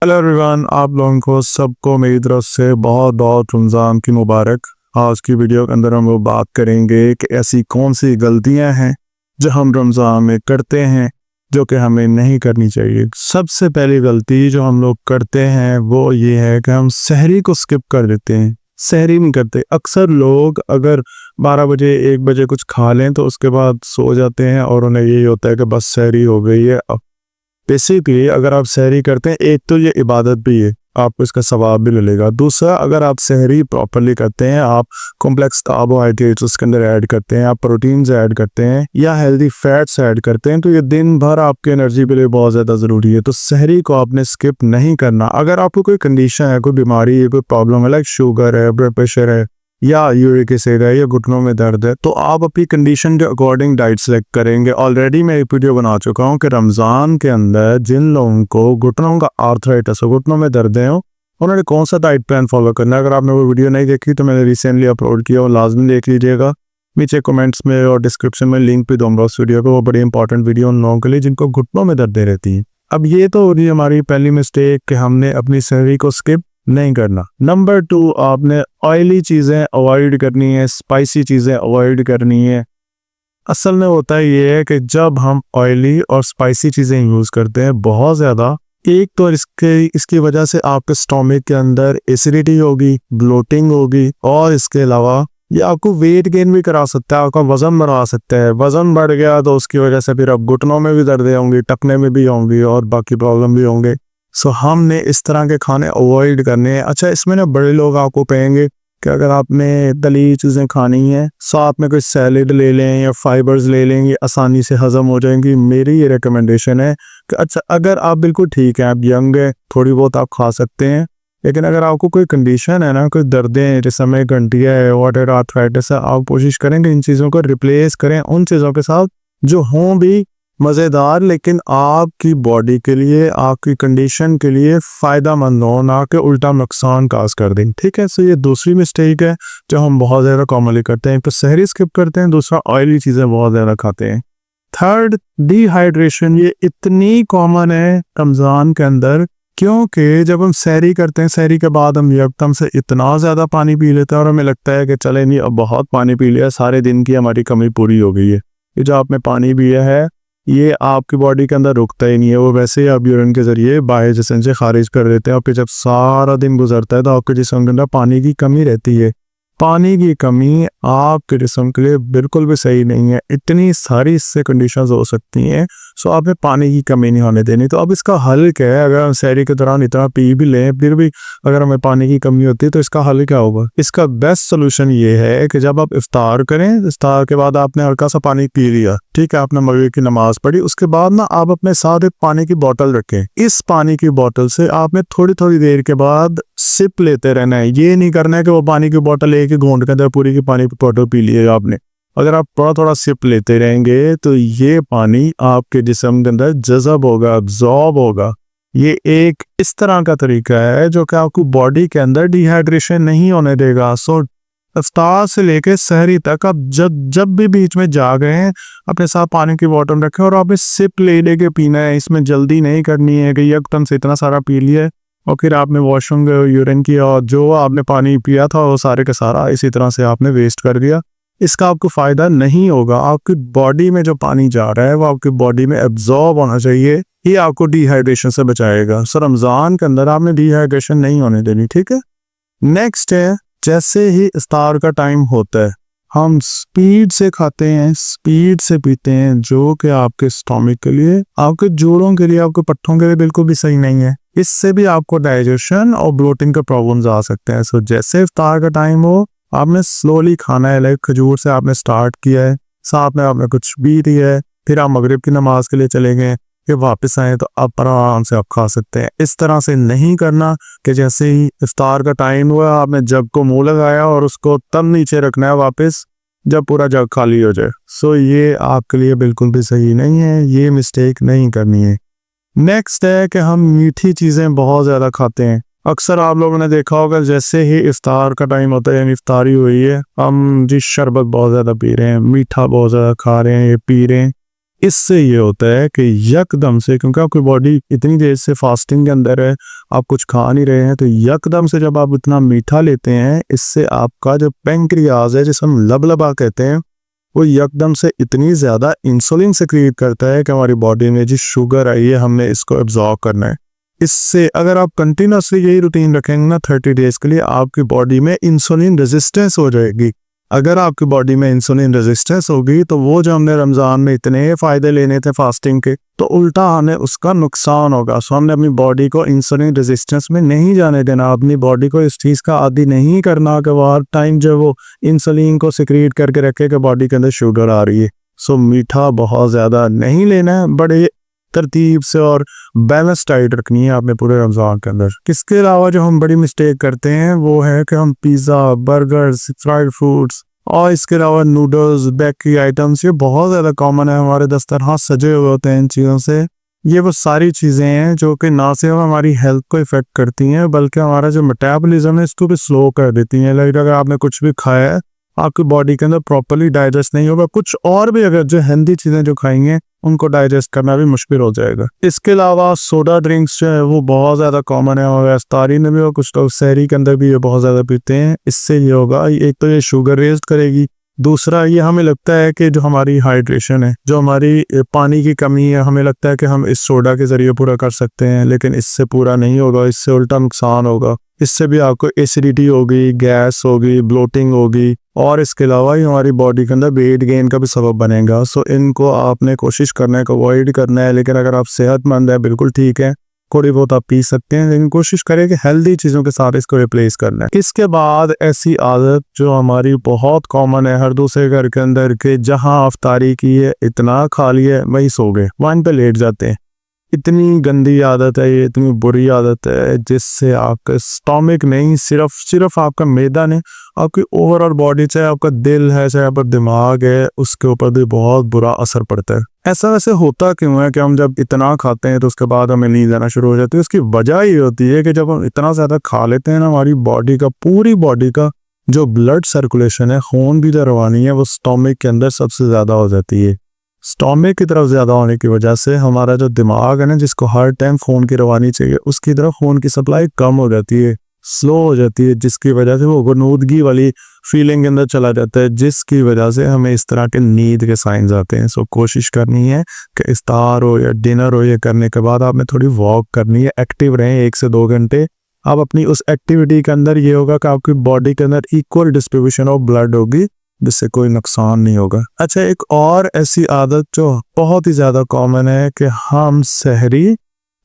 Hello everyone, आप लोगों को सबको मेरी तरफ से बहुत बहुत रमज़ान की मुबारक। आज की वीडियो के अंदर हम लोग बात करेंगे कि ऐसी कौन सी गलतियां हैं जो हम रमज़ान में करते हैं जो कि हमें नहीं करनी चाहिए। सबसे पहली गलती जो हम लोग करते हैं वो ये है कि हम सहरी को स्किप कर देते हैं, सहरी नहीं करते। अक्सर लोग अगर 12 बजे 1 बजे कुछ खा लें तो उसके बाद सो जाते हैं और उन्हें यही होता है कि बस सहरी हो गई है। बेसिकली अगर आप सहरी करते हैं, एक तो ये इबादत भी है, आपको इसका सवाब भी मिलेगा। दूसरा, अगर आप सहरी प्रॉपरली करते हैं, आप कॉम्प्लेक्स कार्बोहाइड्रेट्स उसके अंदर ऐड करते हैं, आप प्रोटीन्स ऐड करते हैं या हेल्दी फैट्स ऐड करते हैं, तो ये दिन भर आपकी एनर्जी के लिए बहुत ज़्यादा ज़रूरी है। तो सहरी को आपने स्किप नहीं करना। अगर आपको कोई कंडीशन है, कोई बीमारी है, कोई प्रॉब्लम है, लाइक शुगर है, ब्लड प्रेशर है या यूरिक एसिड है या घुटनों में दर्द है, तो आप अपनी कंडीशन के अकॉर्डिंग डाइट सेलेक्ट करेंगे। ऑलरेडी मैं एक वीडियो बना चुका हूँ कि रमज़ान के अंदर जिन लोगों को घुटनों का आर्थराइटिस हो, घुटनों में दर्दें हो, उन्होंने कौन सा डाइट प्लान फॉलो करना है। अगर आपने वो वीडियो नहीं देखी तो मैंने रिसेंटली अपलोड किया, वो लाजमी देख लीजिएगा। नीचे कमेंट्स में और डिस्क्रिप्शन में लिंक भी दूंगा उस वीडियो को। वो बड़ी इंपॉर्टेंट वीडियो उन लोगों के लिए जिनको घुटनों में दर्दें रहती हैं। अब ये तो हो रही हमारी पहली मिस्टेक कि हमने अपनी सहरी को स्किप नहीं करना। नंबर 2, आपने ऑयली चीज़ें अवॉइड करनी है, स्पाइसी चीज़ें अवॉइड करनी है। असल में होता है ये है कि जब हम ऑयली और स्पाइसी चीज़ें यूज़ करते हैं बहुत ज़्यादा, एक तो इसकी वजह से आपके स्टोमक के अंदर एसिडिटी होगी, ब्लोटिंग होगी, और इसके अलावा ये आपको वेट गेन भी करा सकता है, आपका वज़न बढ़ा सकता है। वज़न बढ़ गया तो उसकी वजह से फिर अब घुटनों में भी दर्दें होंगी, टखने में भी होंगी और बाकी प्रॉब्लम भी होंगे। सो हमने इस तरह के खाने अवॉइड करने हैं। अच्छा, इसमें ना बड़े लोग आपको कहेंगे कि अगर आपने तली चीज़ें खानी है, साथ में कोई सैलेड ले लें या फाइबर्स ले लेंगे, आसानी से हज़म हो जाएंगी। मेरी ये रिकमेंडेशन है कि अच्छा, अगर आप बिल्कुल ठीक हैं, आप यंग हैं, थोड़ी बहुत आप खा सकते हैं, लेकिन अगर आपको कोई कंडीशन है ना, कोई दर्दें जैसे में गंठिया है, वाटर आर्थराइटिस है, आप कोशिश करें कि इन चीज़ों को रिप्लेस करें उन चीज़ों के साथ जो हों भी मज़ेदार, लेकिन आपकी बॉडी के लिए, आपकी कंडीशन के लिए फ़ायदा मंद हो, ना कि उल्टा नुकसान काज कर दें। ठीक है, सो ये दूसरी मिस्टेक है जो हम बहुत ज़्यादा कॉमनली करते हैं। तो सहरी स्किप करते हैं, दूसरा ऑयली चीज़ें बहुत ज़्यादा खाते हैं। Third, dehydration. ये इतनी कॉमन है रमज़ान के अंदर, क्योंकि जब हम सहरी करते हैं, सहरी के बाद हम एकदम से इतना ज़्यादा पानी पी लेते हैं और हमें लगता है कि चले नहीं, अब बहुत पानी पी लिया, सारे दिन की हमारी कमी पूरी हो गई है। ये जो आपने पानी पिया है ये आपकी बॉडी के अंदर रुकता ही नहीं है, वो वैसे ही आप यूरिन के ज़रिए बाहर जिस्म से खारिज कर देते हैं। और फिर जब सारा दिन गुजरता है तो आपके जिस्म के अंदर पानी की कमी रहती है। पानी की कमी आपके जिस्म के लिए बिल्कुल भी सही नहीं है। इतनी सारी इससे कंडीशंस हो सकती हैं, सो आपने पानी की कमी नहीं होने देनी। तो अब इसका हल क्या है? अगर हम सहरी के दौरान इतना पी भी लें, फिर भी अगर हमें पानी की कमी होती है तो इसका हल क्या होगा? इसका बेस्ट सोल्यूशन ये है कि जब आप इफ्तार करें, इफ्तार के बाद आपने हल्का सा पानी पी लिया, ठीक है, आपने मगरिब की नमाज पढ़ी, उसके बाद ना आप अपने साथ एक पानी की बोतल रखें। इस पानी की बोतल से आपने थोड़ी थोड़ी देर के बाद सिप लेते रहना है। ये नहीं करना है कि वो पानी की बोतल एक ही घूंट के अंदर पूरी की पानी की बोतल पी ली है आपने। अगर आप थोड़ा थोड़ा सिप लेते रहेंगे तो ये पानी आपके जिस्म के अंदर जज़ब होगा, अब्जॉर्ब होगा। ये एक इस तरह का तरीका है जो कि आपको बॉडी के अंदर डिहाइड्रेशन नहीं होने देगा। सो इफ्तार से लेके सहरी तक आप जब भी बीच में जा गए हैं, अपने साथ पानी की बोतल रखें और आपने सिप ले लेके पीना है। इसमें जल्दी नहीं करनी है कि एकदम से इतना सारा पी लिया और फिर आपने वॉशरूम गए, यूरिन किया और जो आपने पानी पिया था वो सारे का सारा इसी तरह से आपने वेस्ट कर दिया। इसका आपको फ़ायदा नहीं होगा। आपकी बॉडी में जो पानी जा रहा है वो आपकी बॉडी में एब्जॉर्ब होना चाहिए, ये आपको डिहाइड्रेशन से बचाएगा। सो रमज़ान के अंदर आपने डिहाइड्रेशन नहीं होने देनी, ठीक है। नेक्स्ट है, जैसे ही इफ्तार का टाइम होता है हम स्पीड से खाते हैं, स्पीड से पीते हैं, जो कि आपके स्टोमक के लिए, आपके जोड़ों के लिए, आपके पट्टों के लिए बिल्कुल भी सही नहीं है। इससे भी आपको डाइजेशन और ब्लोटिंग के प्रॉब्लम्स आ सकते हैं। सो जैसे इफ्तार का टाइम हो, आपने स्लोली खाना है। लाइक खजूर से आपने स्टार्ट किया है, साथ में आपने कुछ पी लिया है, फिर आप मगरिब की नमाज के लिए चले गए, फिर वापस आए तो आप आराम से आप खा सकते हैं। इस तरह से नहीं करना कि जैसे ही इफ्तार का टाइम हुआ आपने जग को मुंह लगाया और उसको तब नीचे रखना है वापस जब पूरा जग खाली हो जाए। सो ये आपके लिए बिल्कुल भी सही नहीं है, ये मिस्टेक नहीं करनी है। नेक्स्ट है कि हम मीठी चीज़ें बहुत ज़्यादा खाते हैं। अक्सर आप लोगों ने देखा होगा जैसे ही इफ्तार का टाइम होता है, यानी इफ्तारी हुई है, हम जी शरबत बहुत ज़्यादा पी रहे हैं, मीठा बहुत ज़्यादा खा रहे हैं, ये पी रहे हैं। इससे ये होता है कि यकदम से, क्योंकि आपकी बॉडी इतनी देर से फास्टिंग के अंदर है, आप कुछ खा नहीं रहे हैं, तो यकदम से जब आप इतना मीठा लेते हैं, इससे आपका जो पेंक्रियाज है, जिसे हम लबलबा कहते हैं, वो यकदम से इतनी ज़्यादा इंसुलिन सिक्रीट करता है कि हमारी बॉडी में जी शुगर आई है, हमने इसको एब्जॉर्ब करना है। इससे अगर आप कंटिन्यूसली यही रूटीन रखेंगे ना 30 डेज के लिए, आपकी बॉडी में इंसुलिन रेजिस्टेंस हो जाएगी। अगर आपकी बॉडी में इंसुलिन रेजिस्टेंस होगी तो वो जो हमने रमज़ान में इतने फ़ायदे लेने थे फास्टिंग के, तो उल्टा हमें उसका नुकसान होगा। सो हमने अपनी बॉडी को इंसुलिन रेजिस्टेंस में नहीं जाने देना, अपनी बॉडी को इस चीज़ का आदी नहीं करना कि वो हर टाइम जो वो इंसुलिन को सिक्रीट करके रखे कि बॉडी के अंदर शुगर आ रही है। सो मीठा बहुत ज़्यादा नहीं लेना है, बड़े तरतीब से और बैलेंस डाइट रखनी है आपने पूरे रमज़ान के अंदर। इसके अलावा जो हम बड़ी मिस्टेक करते हैं वो है कि हम पिज़्ज़ा, बर्गर्स, फ्राइड फूड्स और इसके अलावा नूडल्स, बेकरी आइटम्स, ये बहुत ज़्यादा कॉमन है, हमारे दस्तरखान सजे हुए होते हैं इन चीज़ों से। ये वो सारी चीज़ें हैं जो कि ना सिर्फ हमारी हेल्थ को इफ़ेक्ट करती हैं, बल्कि हमारा जो मेटाबॉलिज्म है इसको भी स्लो कर देती हैं। लाइक अगर आपने कुछ भी खाया है, आपकी बॉडी के अंदर प्रॉपर्ली डाइजेस्ट नहीं होगा। कुछ और भी अगर जो हेल्दी चीज़ें जो खाएंगे उनको डाइजेस्ट करना भी मुश्किल हो जाएगा। इसके अलावा सोडा ड्रिंक्स जो है वो बहुत ज़्यादा कॉमन है, और इफ्तारी में भी और कुछ लोग सहरी के अंदर भी ये बहुत ज़्यादा पीते हैं। इससे ये होगा, एक तो ये शुगर रेज करेगी, दूसरा ये हमें लगता है कि जो हमारी हाइड्रेशन है, जो हमारी पानी की कमी है, हमें लगता है कि हम इस सोडा के ज़रिए पूरा कर सकते हैं, लेकिन इससे पूरा नहीं होगा, इससे उल्टा नुकसान होगा। इससे भी आपको एसिडिटी होगी, गैस होगी, ब्लोटिंग होगी, और इसके अलावा ये हमारी बॉडी के अंदर वेट गेन का भी सबब बनेगा। सो इनको आपने कोशिश करना है कि अवॉइड करना है। लेकिन अगर आप सेहतमंद है, बिल्कुल ठीक है, थोड़ी बहुत आप पी सकते हैं, लेकिन कोशिश करें कि हेल्दी चीज़ों के साथ इसको रिप्लेस करना है। इसके बाद ऐसी आदत जो हमारी बहुत कॉमन है हर दूसरे घर के अंदर के, जहाँ अफ्तारी की है, इतना खा लिया वहीं सो गए, वहीं पे लेट जाते हैं। इतनी गंदी आदत है ये, इतनी बुरी आदत है, जिससे आपका स्टोमिक नहीं, सिर्फ आपका मैदा नहीं, आपकी ओवरऑल बॉडी, चाहे आपका दिल है, चाहे आपका दिमाग है, उसके ऊपर भी बहुत बुरा असर पड़ता है। ऐसा वैसे होता क्यों है कि हम जब इतना खाते हैं तो उसके बाद हमें नींद आना शुरू हो जाती है? उसकी वजह ये होती है कि जब हम इतना ज़्यादा खा लेते हैं ना, हमारी बॉडी का, पूरी बॉडी का जो ब्लड सर्कुलेशन है, खून की जो रवानी है, वो स्टोमिक के अंदर सबसे ज़्यादा हो जाती है। स्टोमिक की तरफ ज़्यादा होने की वजह से हमारा जो दिमाग है ना, जिसको हर टाइम खून की रवानी चाहिए, उसकी तरफ खून की सप्लाई कम हो जाती है, स्लो हो जाती है, जिसकी वजह से वो गनूदगी वाली फीलिंग के अंदर चला जाता है, जिसकी वजह से हमें इस तरह के नींद के साइंस आते हैं। सो कोशिश करनी है कि इफ्तार हो या डिनर हो, ये करने के बाद आपने थोड़ी वॉक करनी है, एक्टिव रहें 1 से 2 घंटे। आप अपनी उस एक्टिविटी के अंदर ये होगा कि आपकी बॉडी के अंदर इक्वल डिस्ट्रीब्यूशन ऑफ ब्लड होगी, जिससे कोई नुकसान नहीं होगा। अच्छा, एक और ऐसी आदत जो बहुत ही ज़्यादा कॉमन है कि हम सहरी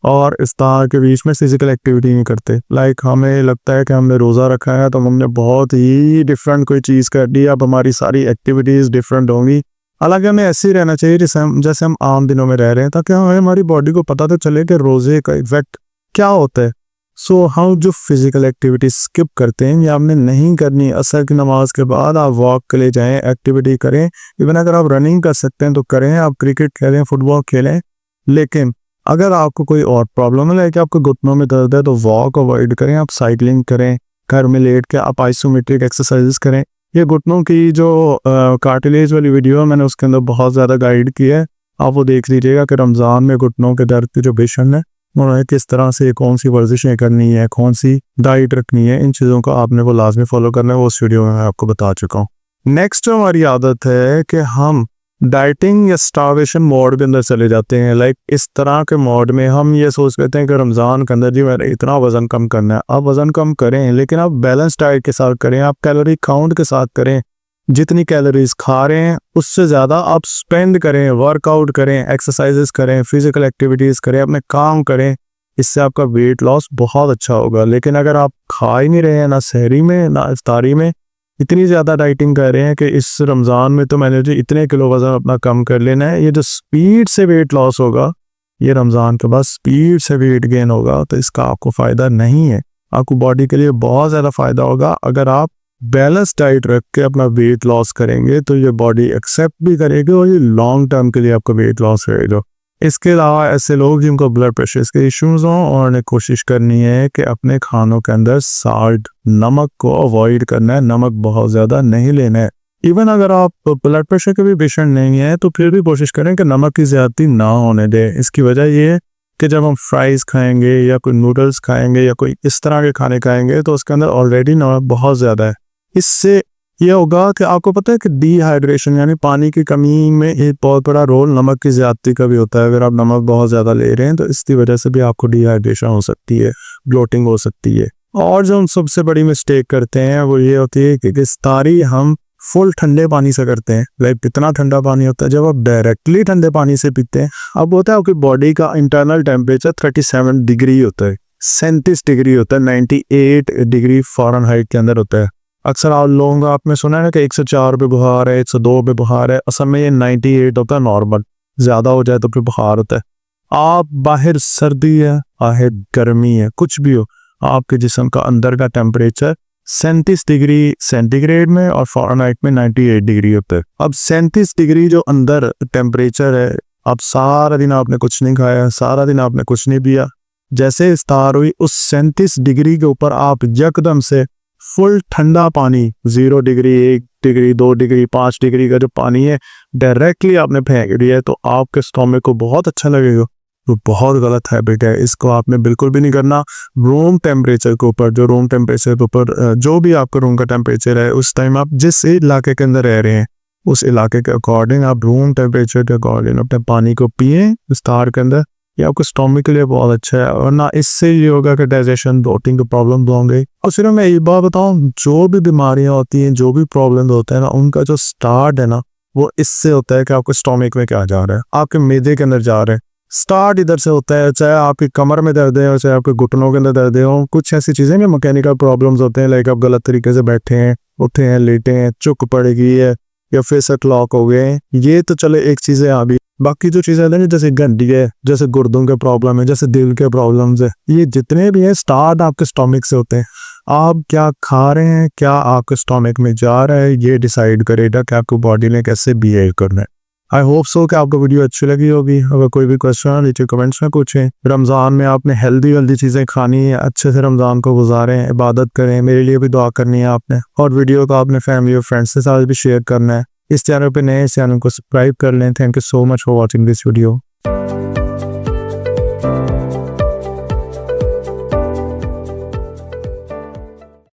और इफ्तार के बीच में फिजिकल एक्टिविटी नहीं करते। लाइक हमें लगता है कि हमने रोज़ा रखा है तो हमने बहुत ही डिफरेंट कोई चीज़ कर दी, अब हमारी सारी एक्टिविटीज़ डिफरेंट होंगी। हालांकि हमें ऐसे ही रहना चाहिए जैसे हम आम दिनों में रह रहे हैं, ताकि हमें हमारी बॉडी को पता तो चले कि रोज़े का इफेक्ट क्या होता है। सो हम जो फिजिकल एक्टिविटी स्किप करते हैं या हमने नहीं करनी, असर की नमाज के बाद आप वॉक के लिए जाएं, एक्टिविटी करें। इवन अगर आप रनिंग कर सकते हैं तो करें, आप क्रिकेट खेलें, फुटबॉल खेलें। लेकिन अगर आपको कोई और प्रॉब्लम है, लाइक आपको घुटनों में दर्द है, तो वॉक अवॉइड करें, आप साइकिलिंग करें, घर में लेट के आप आइसोमेट्रिक एक्सरसाइजेस करें। ये घुटनों की जो कार्टिलेज वाली वीडियो है, मैंने उसके अंदर बहुत ज़्यादा गाइड की है, आप वो देख लीजिएगा कि रमज़ान में घुटनों के दर्द की जो पेशेंट है, उन्होंने किस तरह से कौन सी वर्जिशें करनी है, कौन सी डाइट रखनी है, इन चीज़ों को आपने वो लाजमी फॉलो करना है। वो उस वीडियो में मैं आपको बता चुका हूँ। नेक्स्ट जो हमारी आदत है कि हम डाइटिंग या स्टार्वेशन मोड के अंदर चले जाते हैं। लाइक इस तरह के मोड में हम ये सोच लेते हैं कि रमज़ान के अंदर जी मैंने इतना वज़न कम करना है। आप वज़न कम करें, लेकिन आप बैलेंस डाइट के साथ करें, आप कैलोरी काउंट के साथ करें। जितनी कैलोरीज खा रहे हैं उससे ज़्यादा आप स्पेंड करें, वर्कआउट करें, एक्सरसाइजेस करें, फिजिकल एक्टिविटीज़ करें, अपने काम करें। इससे आपका वेट लॉस बहुत अच्छा होगा। लेकिन अगर आप खा ही नहीं रहे हैं, ना सहरी में ना इफ्तारी में, इतनी ज़्यादा डाइटिंग कर रहे हैं कि इस रमज़ान में तो मैंने जो इतने किलो वज़न अपना कम कर लेना है, ये जो स्पीड से वेट लॉस होगा, ये रमज़ान के बाद स्पीड से वेट गेन होगा, तो इसका आपको फ़ायदा नहीं है। आपको बॉडी के लिए बहुत ज़्यादा फ़ायदा होगा अगर आप बैलेंस डाइट रख के अपना वेट लॉस करेंगे, तो ये बॉडी एक्सेप्ट भी करेगी और ये लॉन्ग टर्म के लिए आपका वेट लॉस रहेगा। इसके अलावा ऐसे लोग जिनको ब्लड प्रेशर के इश्यूज हों, और उन्हें कोशिश करनी है कि अपने खानों के अंदर साल्ट, नमक को अवॉइड करना है। नमक बहुत ज़्यादा नहीं लेना है। इवन अगर आप ब्लड प्रेशर के भी पेशेंट नहीं है तो फिर भी कोशिश करें कि नमक की ज़्यादती ना होने दें। इसकी वजह ये है कि जब हम फ्राइज़ खाएंगे या कोई नूडल्स खाएंगे या कोई इस तरह के खाने खाएंगे तो उसके अंदर ऑलरेडी नमक बहुत ज़्यादा है। इससे ये होगा कि आपको पता है कि डिहाइड्रेशन यानी पानी की कमी में एक बहुत बड़ा रोल नमक की ज़्यादती का भी होता है। अगर आप नमक बहुत ज़्यादा ले रहे हैं तो इसकी वजह से भी आपको डिहाइड्रेशन हो सकती है, ब्लोटिंग हो सकती है। और जो हम सबसे बड़ी मिस्टेक करते हैं वो ये होती है कि इफ्तारी हम फुल ठंडे पानी से करते हैं। लाइक कितना ठंडा पानी होता है जब आप डायरेक्टली ठंडे पानी से पीते हैं। अब होता है आपकी बॉडी का इंटरनल टेम्परेचर 37 डिग्री होता है, 37 डिग्री होता है, 98 डिग्री फ़ारेनहाइट के अंदर होता है। अक्सर आप लोगों का आपने सुना है कि 104 पे बुखार है, 102 पे बुखार है। असल में ये 98 होता है नॉर्मल, ज़्यादा हो जाए तो फिर बुखार होता है। आप बाहर सर्दी है, बाहर गर्मी है, कुछ भी हो, आपके जिस्म का अंदर का टेम्परेचर 37 डिग्री सेंटीग्रेड में और फ़ारेनहाइट में 98 डिग्री होता है। अब 37 डिग्री जो अंदर टेम्परेचर है, अब सारा दिन आपने कुछ नहीं खाया, सारा दिन आपने कुछ नहीं पिया, जैसे इफ्तार हुई उस 37 डिग्री के ऊपर आप यकदम से फुल ठंडा पानी 0 डिग्री, 1 डिग्री, 2 डिग्री, 5 डिग्री का जो पानी है डायरेक्टली आपने फेंक दिया है तो आपके स्टोमक को बहुत अच्छा लगेगा। तो बहुत गलत हैबिट है, इसको आपने बिल्कुल भी नहीं करना। रूम टेम्परेचर के ऊपर जो भी आपका रूम का टेम्परेचर है उस टाइम आप जिस इलाके के अंदर रह रहे हैं उस इलाके के अकॉर्डिंग आप रूम टेम्परेचर के अकॉर्डिंग अपने पानी को पिए इफ्तार के अंदर। ये आपके स्टोमक के लिए बहुत अच्छा है और ना इससे ये होगा कि डाइजेशन ब्लोटिंग के प्रॉब्लम होंगे। और सिर्फ मैं एक बात बताऊँ, जो भी बीमारियाँ होती हैं, जो भी प्रॉब्लम होते हैं ना, उनका जो स्टार्ट है ना वो इससे होता है कि आपके स्टोमक में क्या जा रहा है, आपके मैदे के अंदर जा रहा है। स्टार्ट इधर से होता है, चाहे आपकी कमर में दर्द है, चाहे आपके घुटनों के अंदर दर्द हो, कुछ ऐसी चीज़ें कि मैकेनिकल प्रॉब्लम्स होते हैं। लाइक आप गलत तरीके से बैठे हैं, उठे हैं, लेटे हैं, चुक पड़ गई है या फिर से क्लॉक हो गए हैं, ये तो चले एक चीज़ें आ भी। बाकी जो चीज़ें हैं जैसे गंडी है, जैसे गुर्दों के प्रॉब्लम है, जैसे दिल के प्रॉब्लम्स है, ये जितने भी हैं स्टार्ट आपके स्टोमक से होते हैं। आप क्या खा रहे हैं, क्या आपके स्टोमक में जा रहा है, ये डिसाइड करेगा कि आपको बॉडी ने कैसे बिहेव करना है। आई होप सो कि आपको वीडियो अच्छी लगी होगी। अगर कोई भी क्वेश्चन है नीचे कमेंट्स में पूछें। रमज़ान में आपने हेल्दी चीज़ें खानी है, अच्छे से रमज़ान को गुजारें, इबादत करें, मेरे लिए भी दुआ करनी है आपने, और वीडियो को आपने फैमिली और फ्रेंड्स के साथ भी शेयर करना है। इस चैनल पे नए, इस चैनल को सब्सक्राइब कर लें। Thank you so much for watching this video.